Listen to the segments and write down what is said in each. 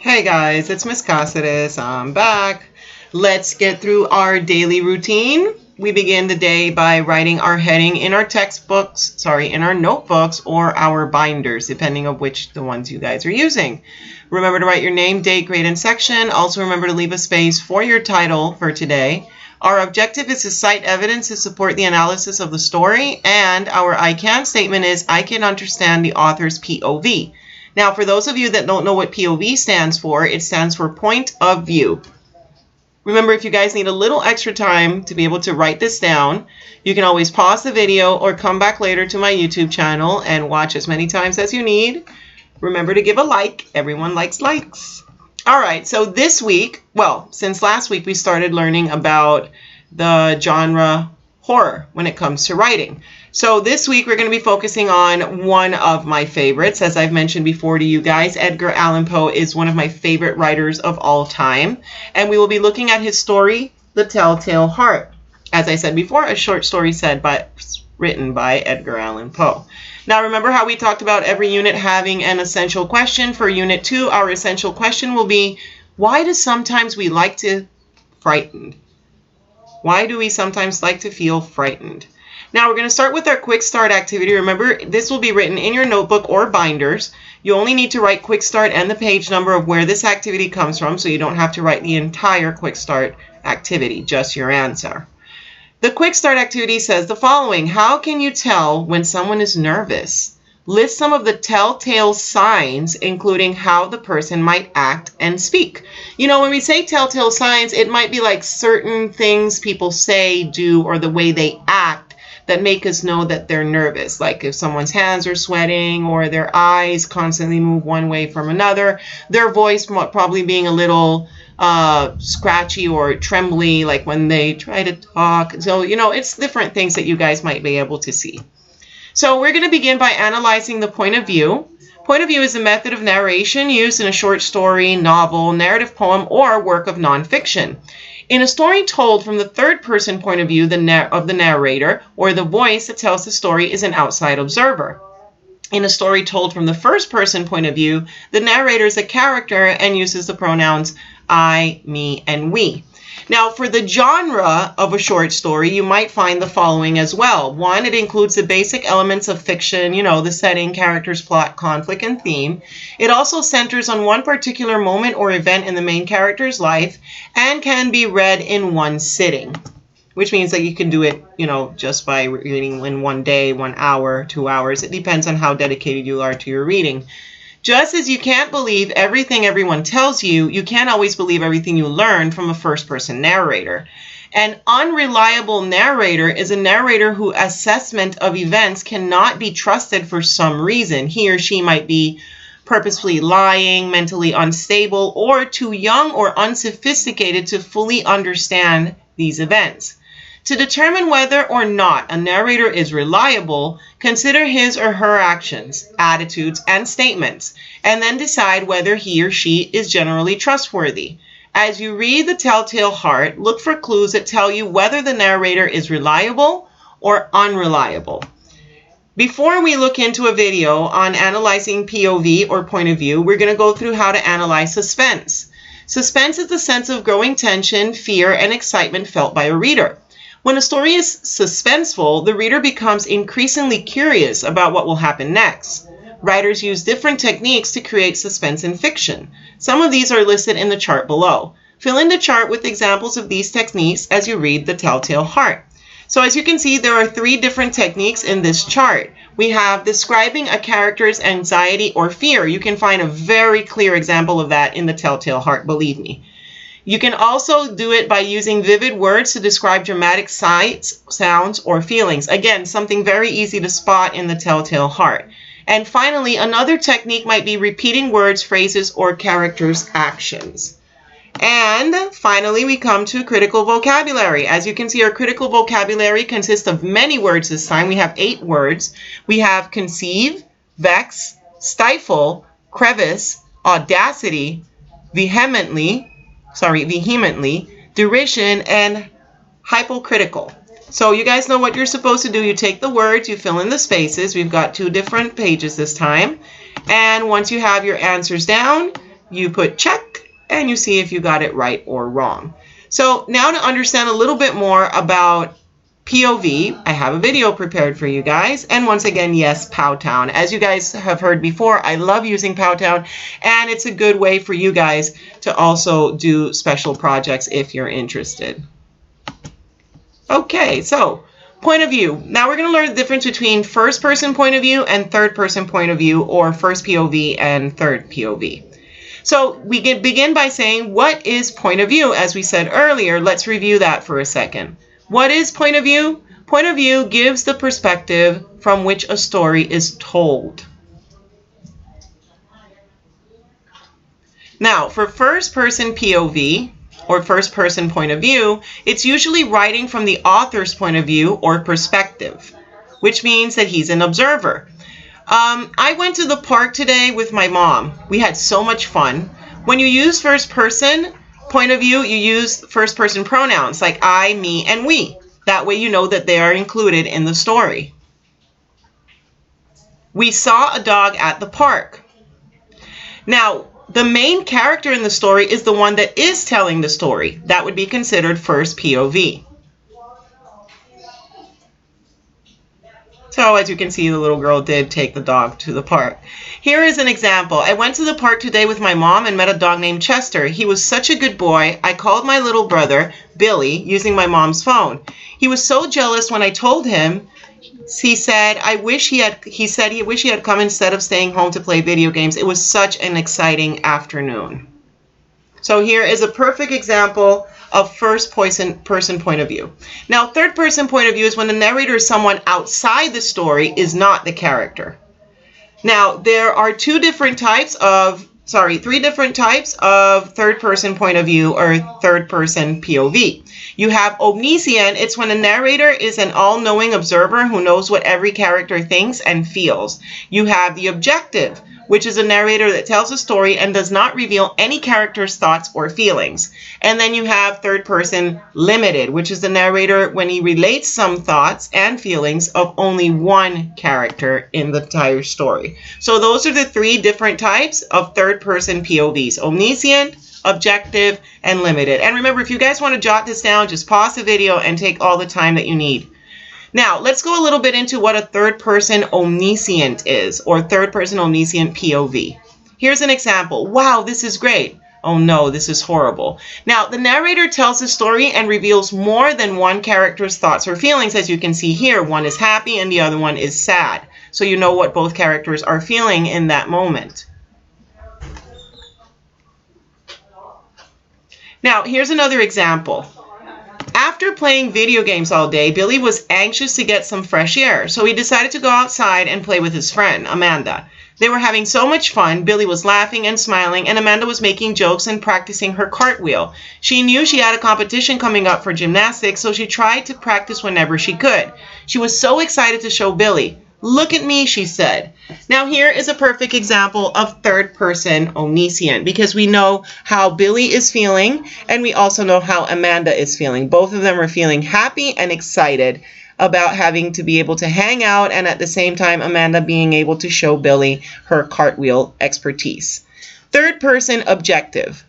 Hey guys, it's Miss Caceres. I'm back. Let's get through our daily routine. We begin the day by writing our heading in our in our notebooks or our binders, depending on which the ones you guys are using. Remember to write your name, date, grade, and section. Also remember to leave a space for your title for today. Our objective is to cite evidence to support the analysis of the story, and our I can statement is I can understand the author's POV. Now, for those of you that don't know what POV stands for, it stands for point of view. Remember, if you guys need a little extra time to be able to write this down, you can always pause the video or come back later to my YouTube channel and watch as many times as you need. Remember to give a like. Everyone likes likes. All right, so this week, well, since last week, we started learning about the genre horror when it comes to writing. So this week, we're going to be focusing on one of my favorites. As I've mentioned before to you guys, Edgar Allan Poe is one of my favorite writers of all time. And we will be looking at his story, The Telltale Heart. As I said before, a short story written by Edgar Allan Poe. Now, remember how we talked about every unit having an essential question? For Unit 2, our essential question will be, why do sometimes we like to frightened? Why do we sometimes like to feel frightened? Now, we're going to start with our quick start activity. Remember, this will be written in your notebook or binders. You only need to write quick start and the page number of where this activity comes from, so you don't have to write the entire quick start activity, just your answer. The quick start activity says the following. How can you tell when someone is nervous? List some of the telltale signs, including how the person might act and speak. You know, when we say telltale signs, it might be like certain things people say, do, or the way they act that make us know that they're nervous. Like if someone's hands are sweating or their eyes constantly move one way from another, their voice probably being a little scratchy or trembly, like when they try to talk. So, you know, it's different things that you guys might be able to see. So we're going to begin by analyzing the point of view. Point of view is a method of narration used in a short story, novel, narrative poem, or work of nonfiction. In a story told from the third-person point of view of the narrator, or the voice that tells the story is an outside observer. In a story told from the first-person point of view, the narrator is a character and uses the pronouns I, me, and we. Now, for the genre of a short story, you might find the following as well. One, it includes the basic elements of fiction, you know, the setting, characters, plot, conflict, and theme. It also centers on one particular moment or event in the main character's life and can be read in one sitting, which means that you can do it, you know, just by reading in one day, 1 hour, 2 hours. It depends on how dedicated you are to your reading. Just as you can't believe everything everyone tells you, you can't always believe everything you learn from a first-person narrator. An unreliable narrator is a narrator whose assessment of events cannot be trusted for some reason. He or she might be purposefully lying, mentally unstable, or too young or unsophisticated to fully understand these events. To determine whether or not a narrator is reliable, consider his or her actions, attitudes, and statements, and then decide whether he or she is generally trustworthy. As you read The Telltale Heart, look for clues that tell you whether the narrator is reliable or unreliable. Before we look into a video on analyzing POV or point of view, we're going to go through how to analyze suspense. Suspense is the sense of growing tension, fear, and excitement felt by a reader. When a story is suspenseful, the reader becomes increasingly curious about what will happen next. Writers use different techniques to create suspense in fiction. Some of these are listed in the chart below. Fill in the chart with examples of these techniques as you read The Telltale Heart. So as you can see, there are 3 different techniques in this chart. We have describing a character's anxiety or fear. You can find a very clear example of that in The Telltale Heart, believe me. You can also do it by using vivid words to describe dramatic sights, sounds, or feelings. Again, something very easy to spot in The Telltale Heart. And finally, another technique might be repeating words, phrases, or characters' actions. And finally, we come to critical vocabulary. As you can see, our critical vocabulary consists of many words this time. We have 8 words. We have conceive, vex, stifle, crevice, audacity, vehemently, derision, and hypocritical. So you guys know what you're supposed to do. You take the words, you fill in the spaces. We've got 2 different pages this time. And once you have your answers down, you put check, and you see if you got it right or wrong. So now to understand a little bit more about POV, I have a video prepared for you guys. And once again, yes, Powtown. As you guys have heard before, I love using Powtown, and it's a good way for you guys to also do special projects if you're interested. Okay, so point of view. Now we're going to learn the difference between first person point of view and third person point of view, or first POV and third POV. So we can begin by saying, what is point of view? As we said earlier, let's review that for a second. What is point of view? Point of view gives the perspective from which a story is told. Now, for first person POV, or first person point of view, it's usually writing from the author's point of view or perspective, which means that he's an observer. I went to the park today with my mom. We had so much fun. When you use first person point of view, you use first person pronouns like I, me, and we. That way you know that they are included in the story. We saw a dog at the park. Now, the main character in the story is the one that is telling the story. That would be considered first POV. So as you can see, the little girl did take the dog to the park. Here is an example. I went to the park today with my mom and met a dog named Chester. He was such a good boy. I called my little brother, Billy, using my mom's phone. He was so jealous when I told him. He said he wished he had come instead of staying home to play video games. It was such an exciting afternoon. So here is a perfect example of first person point of view. Now, third person point of view is when the narrator is someone outside the story, is not the character. Now, there are three different types of third person point of view or third person POV. You have omniscient. It's when the narrator is an all-knowing observer who knows what every character thinks and feels. You have the objective, which is a narrator that tells a story and does not reveal any character's thoughts or feelings. And then you have third person limited, which is the narrator when he relates some thoughts and feelings of only one character in the entire story. So those are the three different types of third person POVs: omniscient, objective, and limited. And remember, if you guys want to jot this down, just pause the video and take all the time that you need. Now, let's go a little bit into what a third-person omniscient is, or third-person omniscient POV. Here's an example. Wow, this is great. Oh no, this is horrible. Now, the narrator tells the story and reveals more than one character's thoughts or feelings. As you can see here, one is happy and the other one is sad. So you know what both characters are feeling in that moment. Now, here's another example. After playing video games all day, Billy was anxious to get some fresh air, so he decided to go outside and play with his friend, Amanda. They were having so much fun. Billy was laughing and smiling, and Amanda was making jokes and practicing her cartwheel. She knew she had a competition coming up for gymnastics, so she tried to practice whenever she could. She was so excited to show Billy. "Look at me," she said. Now here is a perfect example of third person omniscient, because we know how Billy is feeling and we also know how Amanda is feeling. Both of them are feeling happy and excited about having to be able to hang out, and at the same time Amanda being able to show Billy her cartwheel expertise. Third person objective.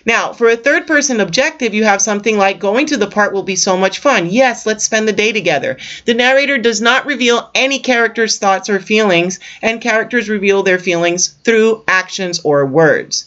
Now, for a third person objective, you have something like, going to the park will be so much fun. Yes, let's spend the day together. The narrator does not reveal any character's thoughts or feelings, and characters reveal their feelings through actions or words.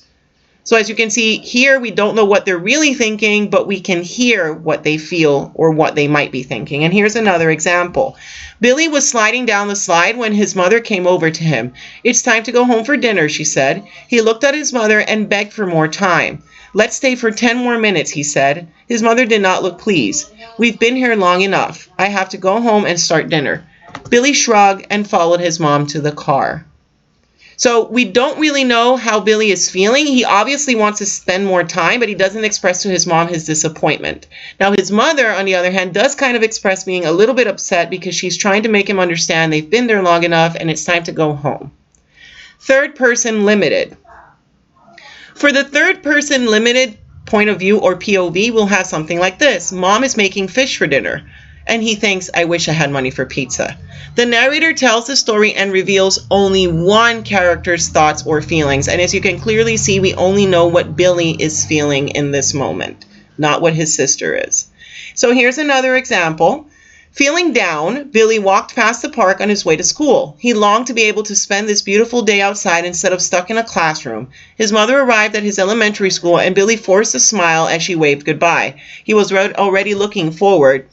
So as you can see here, we don't know what they're really thinking, but we can hear what they feel or what they might be thinking. And here's another example. Billy was sliding down the slide when his mother came over to him. "It's time to go home for dinner," she said. He looked at his mother and begged for more time. "Let's stay for 10 more minutes," he said. His mother did not look pleased. "We've been here long enough. I have to go home and start dinner." Billy shrugged and followed his mom to the car. So we don't really know how Billy is feeling. He obviously wants to spend more time, but he doesn't express to his mom his disappointment. Now his mother, on the other hand, does kind of express being a little bit upset because she's trying to make him understand they've been there long enough and it's time to go home. Third person limited. For the third person limited point of view, or POV, we'll have something like this. Mom is making fish for dinner. and he thinks, I wish I had money for pizza. The narrator tells the story and reveals only one character's thoughts or feelings. And as you can clearly see, we only know what Billy is feeling in this moment, not what his sister is. So here's another example. Feeling down, Billy walked past the park on his way to school. He longed to be able to spend this beautiful day outside instead of stuck in a classroom. His mother arrived at his elementary school, and Billy forced a smile as she waved goodbye. He was already looking forward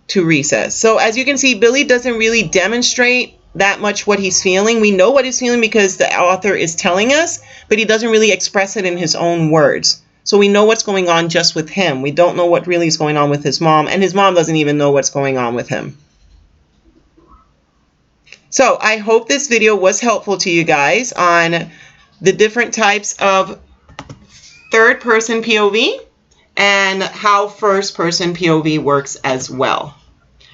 to recess. So as you can see, Billy doesn't really demonstrate that much what he's feeling. We know what he's feeling because the author is telling us, but he doesn't really express it in his own words. So we know what's going on just with him. We don't know what really is going on with his mom, and his mom doesn't even know what's going on with him. So I hope this video was helpful to you guys on the different types of third-person POV and how first-person POV works as well.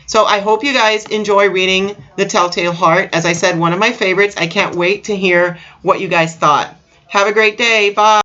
So I hope you guys enjoy reading The Telltale Heart. As I said, one of my favorites. I can't wait to hear what you guys thought. Have a great day. Bye.